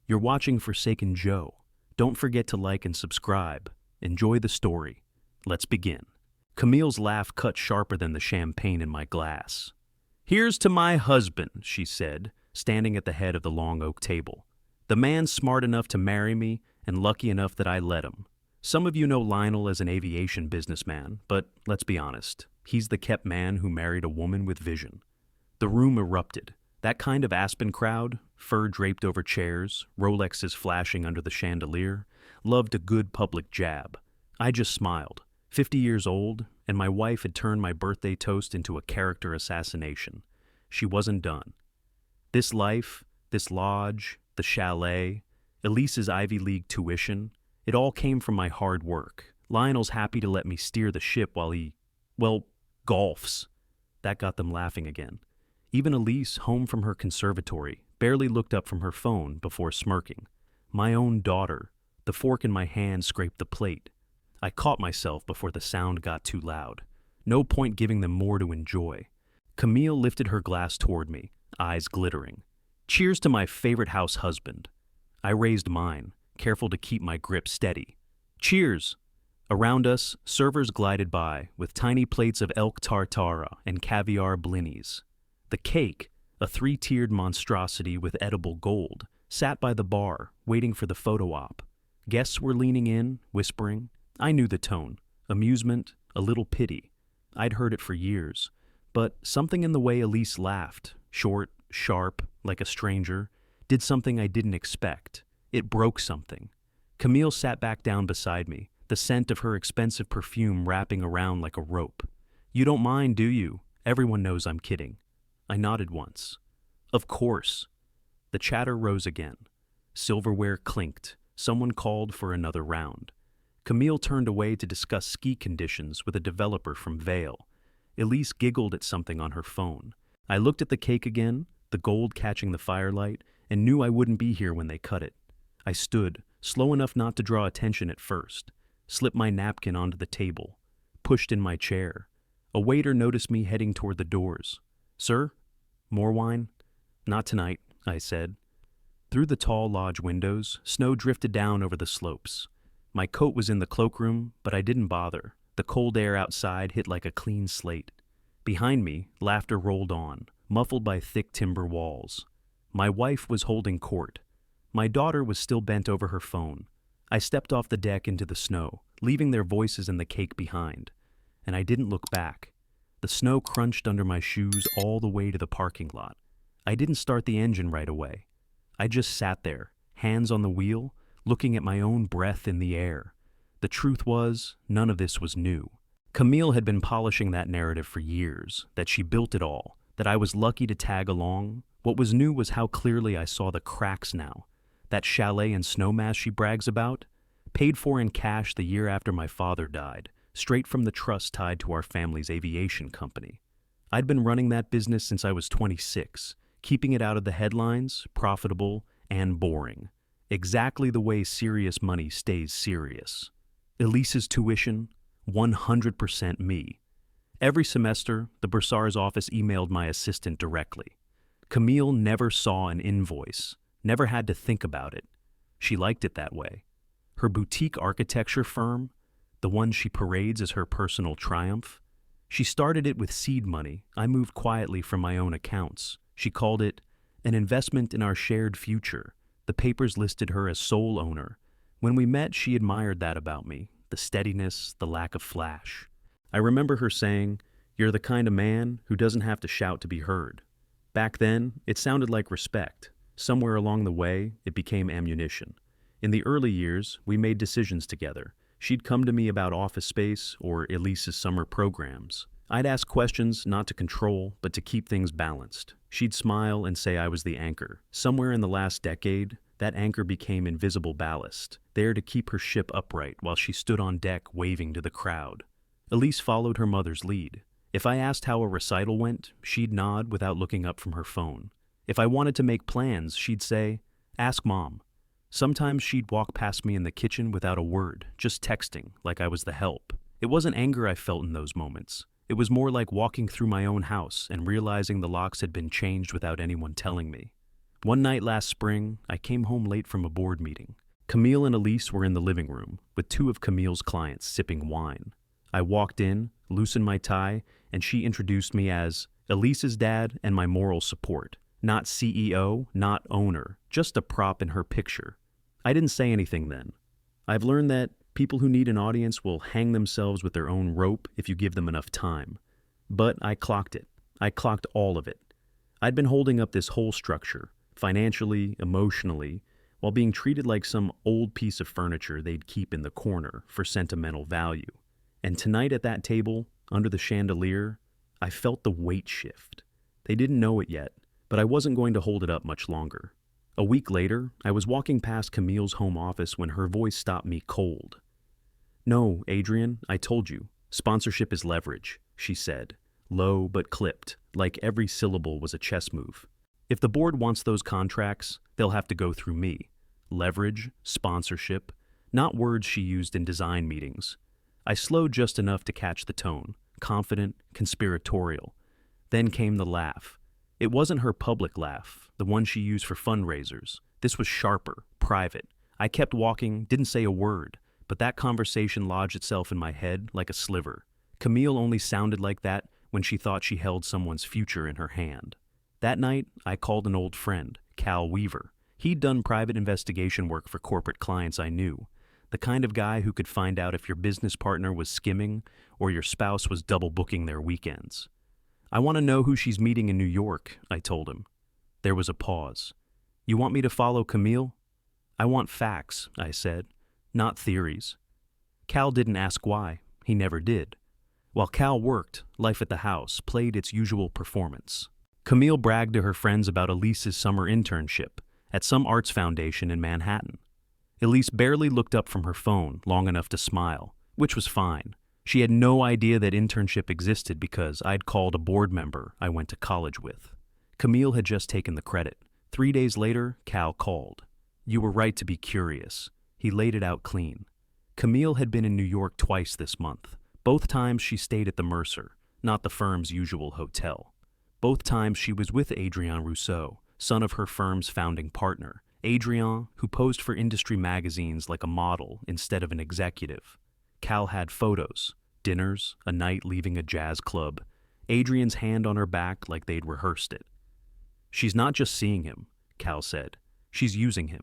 You're watching Forsaken Joe. Don't forget to like and subscribe. Enjoy the story. Let's begin. Camille's laugh cut sharper than the champagne in my glass. "Here's to my husband," she said, standing at the head of the long oak table. "The man smart enough to marry me and lucky enough that I let him. Some of you know Lionel as an aviation businessman, but let's be honest, he's the kept man who married a woman with vision." The room erupted. That kind of Aspen crowd, fur draped over chairs, Rolexes flashing under the chandelier, loved a good public jab. I just smiled. 50 years old, and my wife had turned my birthday toast into a character assassination. She wasn't done. This life, this lodge, the chalet, Elise's Ivy League tuition, it all came from my hard work. Lionel's happy to let me steer the ship while he, golfs. That got them laughing again. Even Elise, home from her conservatory, barely looked up from her phone before smirking. My own daughter. The fork in my hand scraped the plate. I caught myself before the sound got too loud. No point giving them more to enjoy. Camille lifted her glass toward me, eyes glittering. "Cheers to my favorite house husband." I raised mine, careful to keep my grip steady. "Cheers!" Around us, servers glided by with tiny plates of elk tartare and caviar blinis. The cake, a 3-tiered monstrosity with edible gold, sat by the bar, waiting for the photo op. Guests were leaning in, whispering. I knew the tone. Amusement, a little pity. I'd heard it for years. But something in the way Elise laughed, short, sharp, like a stranger, did something I didn't expect. It broke something. Camille sat back down beside me, the scent of her expensive perfume wrapping around like a rope. "You don't mind, do you? Everyone knows I'm kidding." I nodded once. "Of course." The chatter rose again. Silverware clinked. Someone called for another round. Camille turned away to discuss ski conditions with a developer from Vail. Elise giggled at something on her phone. I looked at the cake again, the gold catching the firelight, and knew I wouldn't be here when they cut it. I stood, slow enough not to draw attention at first, slipped my napkin onto the table, pushed in my chair. A waiter noticed me heading toward the doors. "Sir? More wine?" "Not tonight," I said. Through the tall lodge windows, snow drifted down over the slopes. My coat was in the cloakroom, but I didn't bother. The cold air outside hit like a clean slate. Behind me, laughter rolled on, muffled by thick timber walls. My wife was holding court. My daughter was still bent over her phone. I stepped off the deck into the snow, leaving their voices and the cake behind. And I didn't look back. The snow crunched under my shoes all the way to the parking lot. I didn't start the engine right away. I just sat there, hands on the wheel, looking at my own breath in the air. The truth was, none of this was new. Camille had been polishing that narrative for years, that she built it all, that I was lucky to tag along. What was new was how clearly I saw the cracks now. That chalet and snowmass she brags about, paid for in cash the year after my father died, straight from the trust tied to our family's aviation company. I'd been running that business since I was 26, keeping it out of the headlines, profitable, and boring. Exactly the way serious money stays serious. Elise's tuition, 100% me. Every semester, the bursar's office emailed my assistant directly. Camille never saw an invoice, never had to think about it. She liked it that way. Her boutique architecture firm, the one she parades as her personal triumph, she started it with seed money I moved quietly from my own accounts. She called it an investment in our shared future. The papers listed her as sole owner. When we met, she admired that about me, the steadiness, the lack of flash. I remember her saying, "You're the kind of man who doesn't have to shout to be heard." Back then, it sounded like respect. Somewhere along the way, it became ammunition. In the early years, we made decisions together. She'd come to me about office space or Elise's summer programs. I'd ask questions not to control, but to keep things balanced. She'd smile and say I was the anchor. Somewhere in the last decade, that anchor became invisible ballast, there to keep her ship upright while she stood on deck waving to the crowd. Elise followed her mother's lead. If I asked how a recital went, she'd nod without looking up from her phone. If I wanted to make plans, she'd say, "Ask Mom." Sometimes she'd walk past me in the kitchen without a word, just texting, like I was the help. It wasn't anger I felt in those moments. It was more like walking through my own house and realizing the locks had been changed without anyone telling me. One night last spring, I came home late from a board meeting. Camille and Elise were in the living room, with two of Camille's clients sipping wine. I walked in, loosened my tie, and she introduced me as Elise's dad and my moral support. Not CEO, not owner, just a prop in her picture. I didn't say anything then. I've learned that people who need an audience will hang themselves with their own rope if you give them enough time. But I clocked it. I clocked all of it. I'd been holding up this whole structure, financially, emotionally, while being treated like some old piece of furniture they'd keep in the corner for sentimental value. And tonight at that table, under the chandelier, I felt the weight shift. They didn't know it yet, but I wasn't going to hold it up much longer. A week later, I was walking past Camille's home office when her voice stopped me cold. "No, Adrian, I told you. Sponsorship is leverage," she said, low but clipped, like every syllable was a chess move. "If the board wants those contracts, they'll have to go through me. Leverage, sponsorship, not words she used in design meetings." I slowed just enough to catch the tone, confident, conspiratorial. Then came the laugh. It wasn't her public laugh, the one she used for fundraisers. This was sharper, private. I kept walking, didn't say a word, but that conversation lodged itself in my head like a sliver. Camille only sounded like that when she thought she held someone's future in her hand. That night, I called an old friend, Cal Weaver. He'd done private investigation work for corporate clients I knew, the kind of guy who could find out if your business partner was skimming or your spouse was double booking their weekends. "I want to know who she's meeting in New York," I told him. There was a pause. "You want me to follow Camille?" "I want facts," I said, "not theories." Cal didn't ask why. He never did. While Cal worked, life at the house played its usual performance. Camille bragged to her friends about Elise's summer internship at some arts foundation in Manhattan. Elise barely looked up from her phone long enough to smile, which was fine. She had no idea that internship existed because I'd called a board member I went to college with. Camille had just taken the credit. 3 days later, Cal called. "You were right to be curious." He laid it out clean. Camille had been in New York twice this month. Both times she stayed at the Mercer, not the firm's usual hotel. Both times she was with Adrien Rousseau, son of her firm's founding partner. Adrien, who posed for industry magazines like a model instead of an executive. Cal had photos, dinners, a night leaving a jazz club, Adrian's hand on her back like they'd rehearsed it. "She's not just seeing him," Cal said. "She's using him."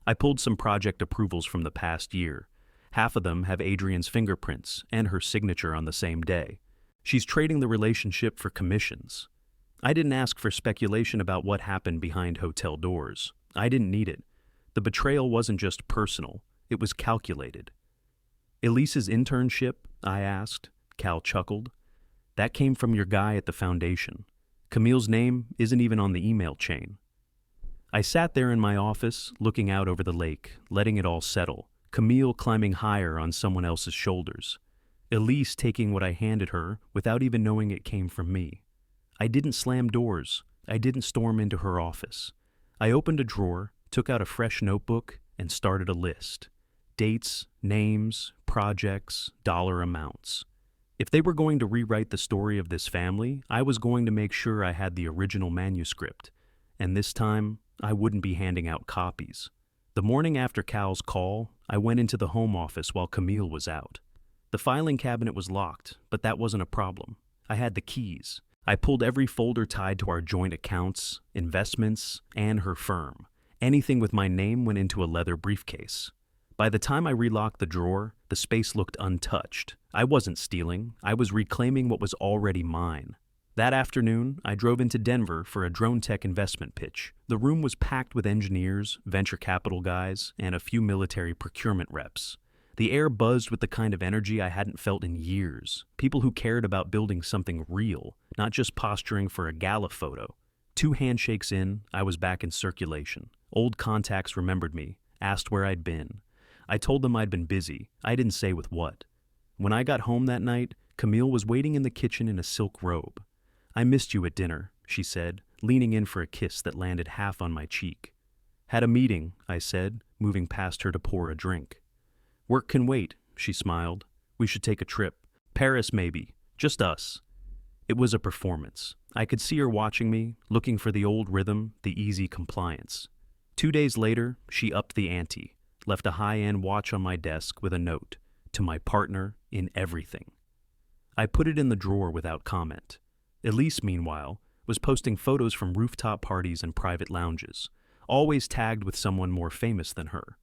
I pulled some project approvals from the past year. Half of them have Adrian's fingerprints and her signature on the same day. She's trading the relationship for commissions. I didn't ask for speculation about what happened behind hotel doors. I didn't need it. The betrayal wasn't just personal, it was calculated. "Elise's internship?" I asked. Cal chuckled. "That came from your guy at the foundation. Camille's name isn't even on the email chain." I sat there in my office, looking out over the lake, letting it all settle, Camille climbing higher on someone else's shoulders. Elise taking what I handed her without even knowing it came from me. I didn't slam doors. I didn't storm into her office. I opened a drawer, took out a fresh notebook, and started a list. Dates, names, projects, dollar amounts. If they were going to rewrite the story of this family, I was going to make sure I had the original manuscript. And this time, I wouldn't be handing out copies. The morning after Cal's call, I went into the home office while Camille was out. The filing cabinet was locked, but that wasn't a problem. I had the keys. I pulled every folder tied to our joint accounts, investments, and her firm. Anything with my name went into a leather briefcase. By the time I relocked the drawer, the space looked untouched. I wasn't stealing. I was reclaiming what was already mine. That afternoon, I drove into Denver for a drone tech investment pitch. The room was packed with engineers, venture capital guys, and a few military procurement reps. The air buzzed with the kind of energy I hadn't felt in years. People who cared about building something real, not just posturing for a gala photo. 2 handshakes in, I was back in circulation. Old contacts remembered me, asked where I'd been. I told them I'd been busy. I didn't say with what. When I got home that night, Camille was waiting in the kitchen in a silk robe. "I missed you at dinner," she said, leaning in for a kiss that landed half on my cheek. "Had a meeting," I said, moving past her to pour a drink. "Work can wait," she smiled. "We should take a trip. Paris, maybe. Just us." It was a performance. I could see her watching me, looking for the old rhythm, the easy compliance. 2 days later, she upped the ante, left a high-end watch on my desk with a note, "To my partner in everything." I put it in the drawer without comment. Elise, meanwhile, was posting photos from rooftop parties and private lounges, always tagged with someone more famous than her.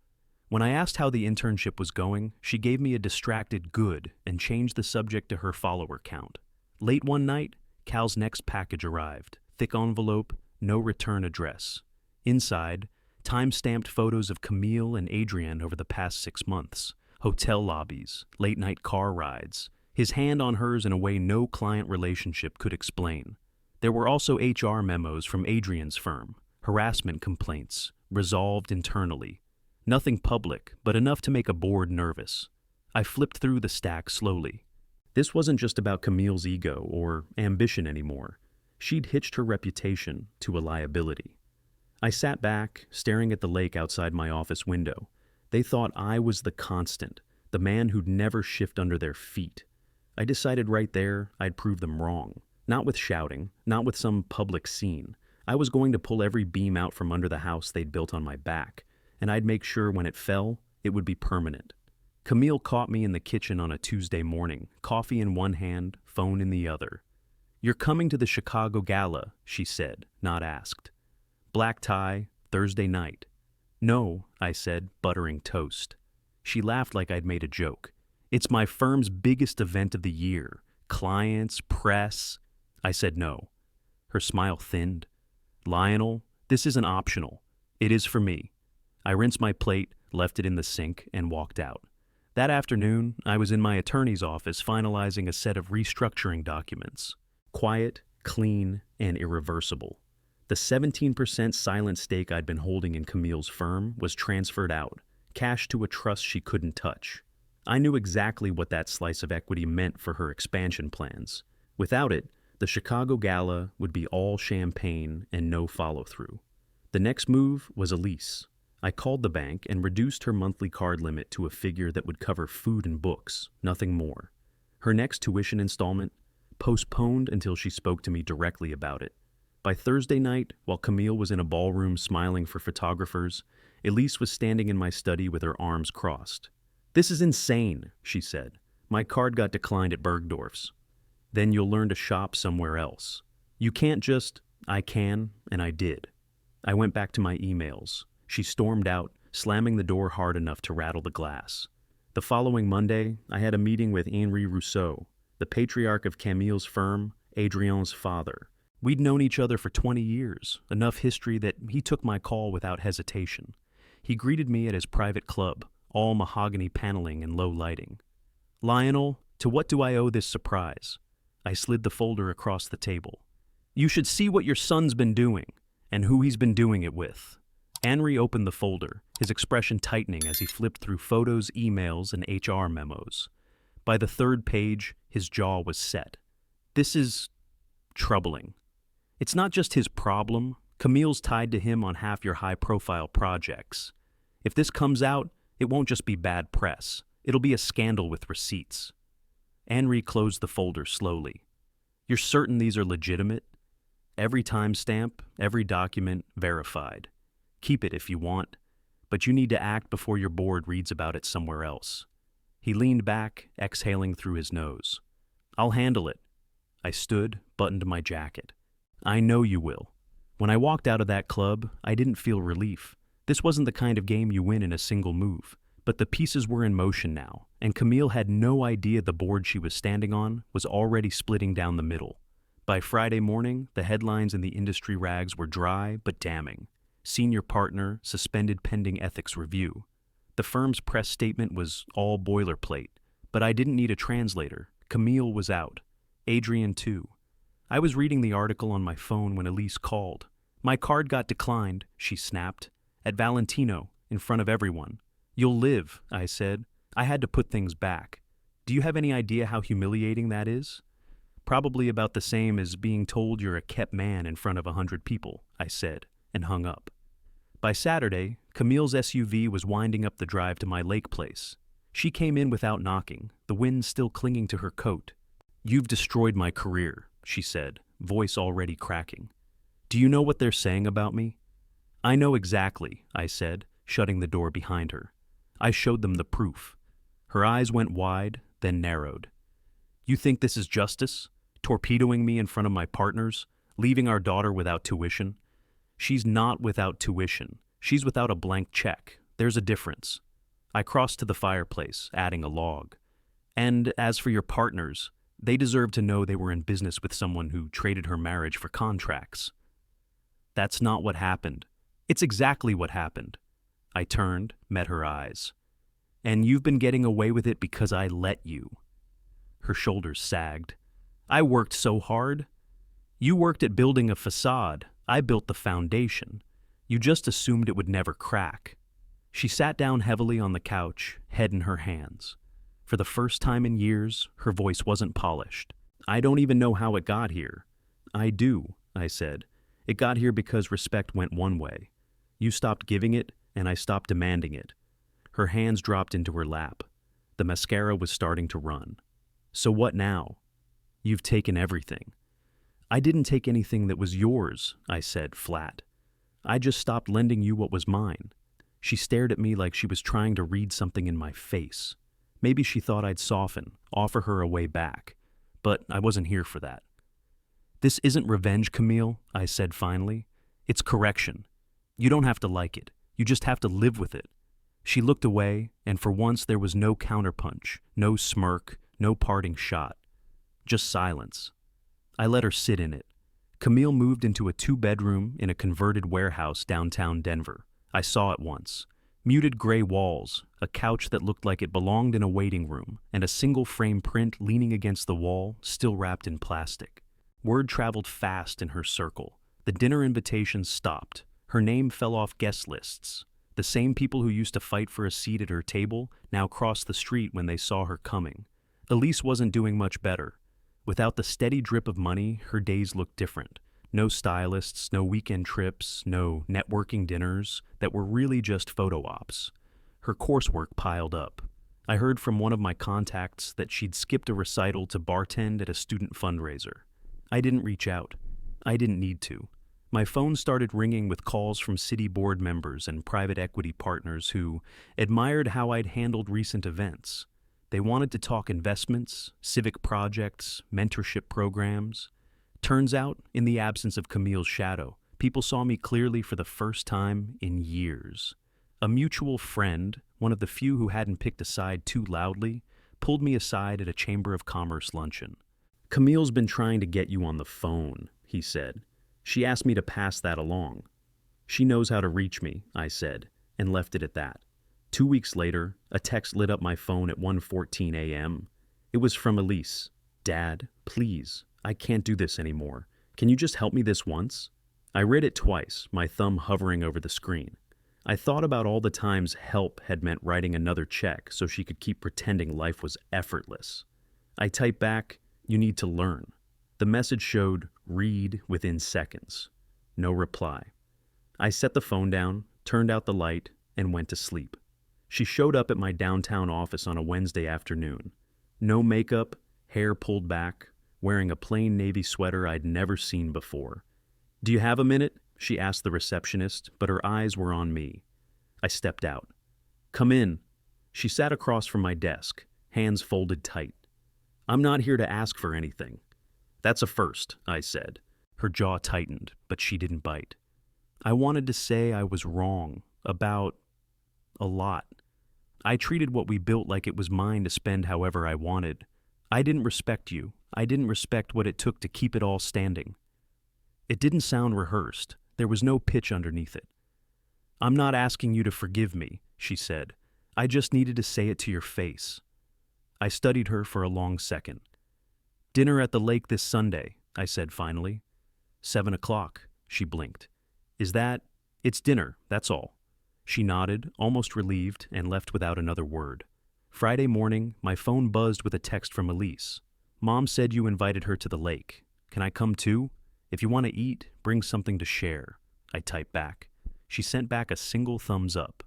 When I asked how the internship was going, she gave me a distracted good and changed the subject to her follower count. Late one night, Cal's next package arrived. Thick envelope, no return address. Inside, time-stamped photos of Camille and Adrienne over the past 6 months. Hotel lobbies, late-night car rides. His hand on hers in a way no client relationship could explain. There were also HR memos from Adrienne's firm. Harassment complaints, resolved internally. Nothing public, but enough to make a board nervous. I flipped through the stack slowly. This wasn't just about Camille's ego or ambition anymore. She'd hitched her reputation to a liability. I sat back, staring at the lake outside my office window. They thought I was the constant, the man who'd never shift under their feet. I decided right there I'd prove them wrong. Not with shouting, not with some public scene. I was going to pull every beam out from under the house they'd built on my back, and I'd make sure when it fell, it would be permanent. Camille caught me in the kitchen on a Tuesday morning, coffee in one hand, phone in the other. "You're coming to the Chicago Gala," she said, not asked. Black tie, Thursday night. "No," I said, buttering toast. She laughed like I'd made a joke. "It's my firm's biggest event of the year. Clients, press." I said no. Her smile thinned. "Lionel, this isn't optional. It is for me." I rinsed my plate, left it in the sink, and walked out. That afternoon, I was in my attorney's office finalizing a set of restructuring documents. Quiet, clean, and irreversible. The 17% silent stake I'd been holding in Camille's firm was transferred out, cash to a trust she couldn't touch. I knew exactly what that slice of equity meant for her expansion plans. Without it, the Chicago Gala would be all champagne and no follow-through. The next move was Elise. I called the bank and reduced her monthly card limit to a figure that would cover food and books, nothing more. Her next tuition installment, postponed until she spoke to me directly about it. By Thursday night, while Camille was in a ballroom smiling for photographers, Elise was standing in my study with her arms crossed. "This is insane," she said. "My card got declined at Bergdorf's." "Then you'll learn to shop somewhere else. You can't just—" "I can, and I did." I went back to my emails. She stormed out, slamming the door hard enough to rattle the glass. The following Monday, I had a meeting with Henri Rousseau, the patriarch of Camille's firm, Adrienne's father. We'd known each other for 20 years, enough history that he took my call without hesitation. He greeted me at his private club, all mahogany paneling and low lighting. "Lionel, to what do I owe this surprise?" I slid the folder across the table. "You should see what your son's been doing, and who he's been doing it with." Henri opened the folder, his expression tightening as he flipped through photos, emails, and HR memos. By the third page, his jaw was set. "This is troubling. It's not just his problem. Camille's tied to him on half your high-profile projects. If this comes out, it won't just be bad press. It'll be a scandal with receipts." Henri closed the folder slowly. "You're certain these are legitimate? Every timestamp, every document, verified. Keep it if you want, but you need to act before your board reads about it somewhere else." He leaned back, exhaling through his nose. "I'll handle it." I stood, buttoned my jacket. "I know you will." When I walked out of that club, I didn't feel relief. This wasn't the kind of game you win in a single move. But the pieces were in motion now, and Camille had no idea the board she was standing on was already splitting down the middle. By Friday morning, the headlines in the industry rags were dry but damning. Senior partner suspended pending ethics review. The firm's press statement was all boilerplate, but I didn't need a translator. Camille was out. Adrienne too. I was reading the article on my phone when Elise called. "My card got declined," she snapped. "At Valentino, in front of everyone." "You'll live," I said. I had to put things back. "Do you have any idea how humiliating that is?" "Probably about the same as being told you're a kept man in front of 100 people, I said, and hung up. By Saturday, Camille's SUV was winding up the drive to my lake place. She came in without knocking, the wind still clinging to her coat. "You've destroyed my career," she said, voice already cracking. Do you know what they're saying about me? I know exactly, I said, shutting the door behind her. I showed them the proof. Her eyes went wide, then narrowed. You think this is justice? Torpedoing me in front of my partners? Leaving our daughter without tuition? She's not without tuition. She's without a blank check. There's a difference. I crossed to the fireplace, adding a log. And as for your partners, they deserve to know they were in business with someone who traded her marriage for contracts. That's not what happened. It's exactly what happened. I turned, met her eyes. And you've been getting away with it because I let you. Her shoulders sagged. I worked so hard. You worked at building a facade. I built the foundation. You just assumed it would never crack. She sat down heavily on the couch, head in her hands. For the first time in years, her voice wasn't polished. I don't even know how it got here. I do, I said. It got here because respect went one way. You stopped giving it, and I stopped demanding it. Her hands dropped into her lap. The mascara was starting to run. So what now? You've taken everything. I didn't take anything that was yours, I said, flat. I just stopped lending you what was mine. She stared at me like she was trying to read something in my face. Maybe she thought I'd soften, offer her a way back. But I wasn't here for that. This isn't revenge, Camille, I said finally. It's correction. You don't have to like it. You just have to live with it. She looked away, and for once there was no counterpunch, no smirk, no parting shot. Just silence. I let her sit in it. Camille moved into a 2-bedroom in a converted warehouse downtown Denver. I saw it once. Muted gray walls, a couch that looked like it belonged in a waiting room, and a single-frame print leaning against the wall, still wrapped in plastic. Word traveled fast in her circle. The dinner invitations stopped. Her name fell off guest lists. The same people who used to fight for a seat at her table now crossed the street when they saw her coming. Elise wasn't doing much better. Without the steady drip of money, her days looked different. No stylists, no weekend trips, no networking dinners that were really just photo ops. Her coursework piled up. I heard from one of my contacts that she'd skipped a recital to bartend at a student fundraiser. I didn't reach out. I didn't need to. My phone started ringing with calls from city board members and private equity partners who admired how I'd handled recent events. They wanted to talk investments, civic projects, mentorship programs. Turns out, in the absence of Camille's shadow, people saw me clearly for the first time in years. A mutual friend, one of the few who hadn't picked a side too loudly, pulled me aside at a Chamber of Commerce luncheon. Camille's been trying to get you on the phone, he said. She asked me to pass that along. She knows how to reach me, I said, and left it at that. 2 weeks later, a text lit up my phone at 1:14 a.m. It was from Elise. Dad, please, I can't do this anymore. Can you just help me this once? I read it twice, my thumb hovering over the screen. I thought about all the times help had meant writing another check so she could keep pretending life was effortless. I typed back, you need to learn. The message showed, read within seconds. No reply. I set the phone down, turned out the light, and went to sleep. She showed up at my downtown office on a Wednesday afternoon. No makeup, hair pulled back, wearing a plain navy sweater I'd never seen before. Do you have a minute? She asked the receptionist, but her eyes were on me. I stepped out. Come in. She sat across from my desk, hands folded tight. I'm not here to ask for anything. That's a first, I said. Her jaw tightened, but she didn't bite. I wanted to say I was wrong about a lot. I treated what we built like it was mine to spend however I wanted. I didn't respect you. I didn't respect what it took to keep it all standing. It didn't sound rehearsed. There was no pitch underneath it. I'm not asking you to forgive me, she said. I just needed to say it to your face. I studied her for a long second. Dinner at the lake this Sunday, I said finally. 7:00, she blinked. Is that? It's dinner, that's all. She nodded, almost relieved, and left without another word. Friday morning, my phone buzzed with a text from Elise. Mom said you invited her to the lake. Can I come too? If you want to eat, bring something to share. I typed back. She sent back a single thumbs up.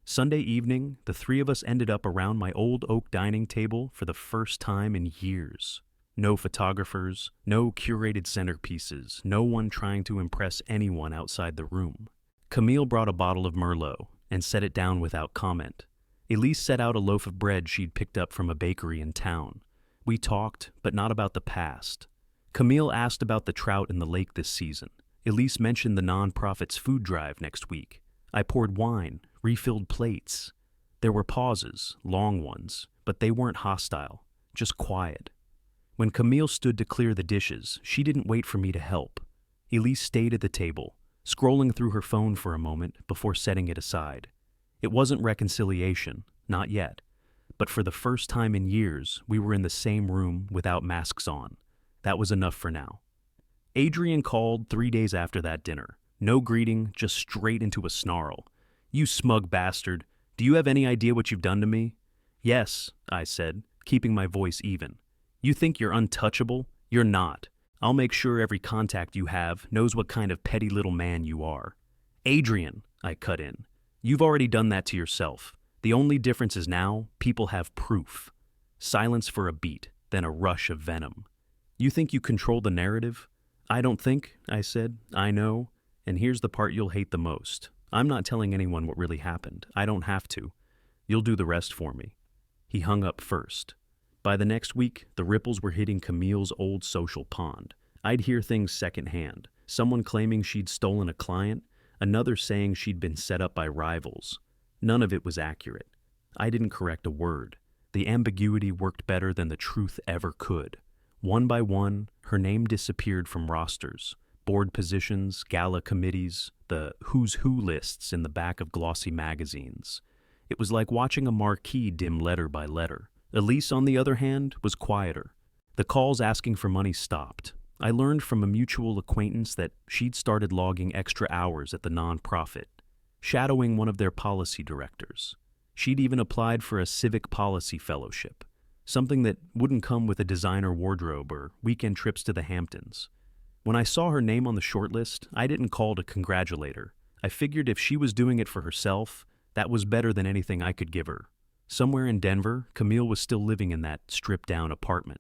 Sunday evening, the three of us ended up around my old oak dining table for the first time in years. No photographers, no curated centerpieces, no one trying to impress anyone outside the room. Camille brought a bottle of Merlot and set it down without comment. Elise set out a loaf of bread she'd picked up from a bakery in town. We talked, but not about the past. Camille asked about the trout in the lake this season. Elise mentioned the nonprofit's food drive next week. I poured wine, refilled plates. There were pauses, long ones, but they weren't hostile, just quiet. When Camille stood to clear the dishes, she didn't wait for me to help. Elise stayed at the table, scrolling through her phone for a moment before setting it aside. It wasn't reconciliation, not yet, but for the first time in years, we were in the same room without masks on. That was enough for now. Adrian called 3 days after that dinner. No greeting, just straight into a snarl. "You smug bastard. Do you have any idea what you've done to me?" "Yes," I said, keeping my voice even. "You think you're untouchable? You're not. I'll make sure every contact you have knows what kind of petty little man you are." "Adrian," I cut in, "you've already done that to yourself. The only difference is now people have proof." Silence for a beat, then a rush of venom. "You think you control the narrative?" "I don't think," I said. "I know. And here's the part you'll hate the most. I'm not telling anyone what really happened. I don't have to. You'll do the rest for me." He hung up first. By the next week, the ripples were hitting Camille's old social pond. I'd hear things secondhand. Someone claiming she'd stolen a client, another saying she'd been set up by rivals. None of it was accurate. I didn't correct a word. The ambiguity worked better than the truth ever could. One by one, her name disappeared from rosters, board positions, gala committees, the who's who lists in the back of glossy magazines. It was like watching a marquee dim letter by letter. Elise, on the other hand, was quieter. The calls asking for money stopped. I learned from a mutual acquaintance that she'd started logging extra hours at the nonprofit, shadowing one of their policy directors. She'd even applied for a civic policy fellowship, something that wouldn't come with a designer wardrobe or weekend trips to the Hamptons. When I saw her name on the shortlist, I didn't call to congratulate her. I figured if she was doing it for herself, that was better than anything I could give her. Somewhere in Denver, Camille was still living in that stripped-down apartment.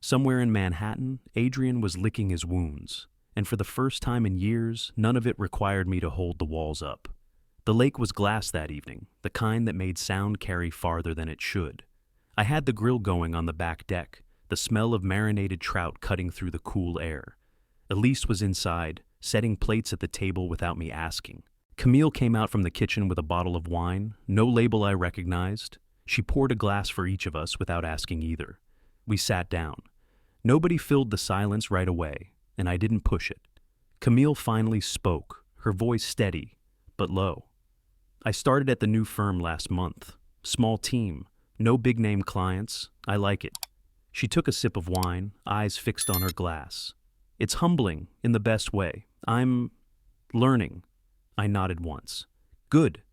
Somewhere in Manhattan, Adrian was licking his wounds, and for the first time in years, none of it required me to hold the walls up. The lake was glass that evening, the kind that made sound carry farther than it should. I had the grill going on the back deck, the smell of marinated trout cutting through the cool air. Elise was inside, setting plates at the table without me asking. Camille came out from the kitchen with a bottle of wine, no label I recognized. She poured a glass for each of us without asking either. We sat down. Nobody filled the silence right away, and I didn't push it. Camille finally spoke, her voice steady, but low. "I started at the new firm last month. Small team, no big-name clients. I like it." She took a sip of wine, eyes fixed on her glass. "It's humbling, in the best way. I'm learning." I nodded once. "Good."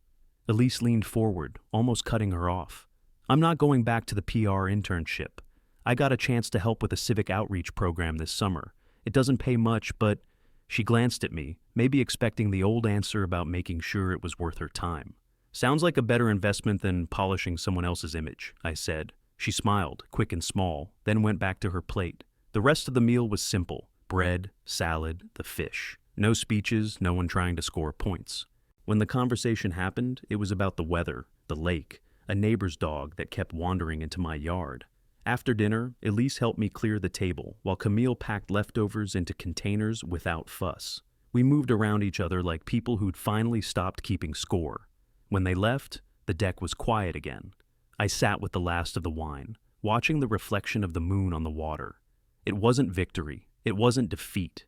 Elise leaned forward, almost cutting her off. "I'm not going back to the PR internship. I got a chance to help with a civic outreach program this summer. It doesn't pay much, but..." She glanced at me, maybe expecting the old answer about making sure it was worth her time. "Sounds like a better investment than polishing someone else's image," I said. She smiled, quick and small, then went back to her plate. The rest of the meal was simple. Bread, salad, the fish. No speeches, no one trying to score points. When the conversation happened, it was about the weather, the lake, a neighbor's dog that kept wandering into my yard. After dinner, Elise helped me clear the table, while Camille packed leftovers into containers without fuss. We moved around each other like people who'd finally stopped keeping score. When they left, the deck was quiet again. I sat with the last of the wine, watching the reflection of the moon on the water. It wasn't victory. It wasn't defeat.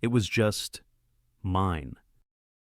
It was just mine.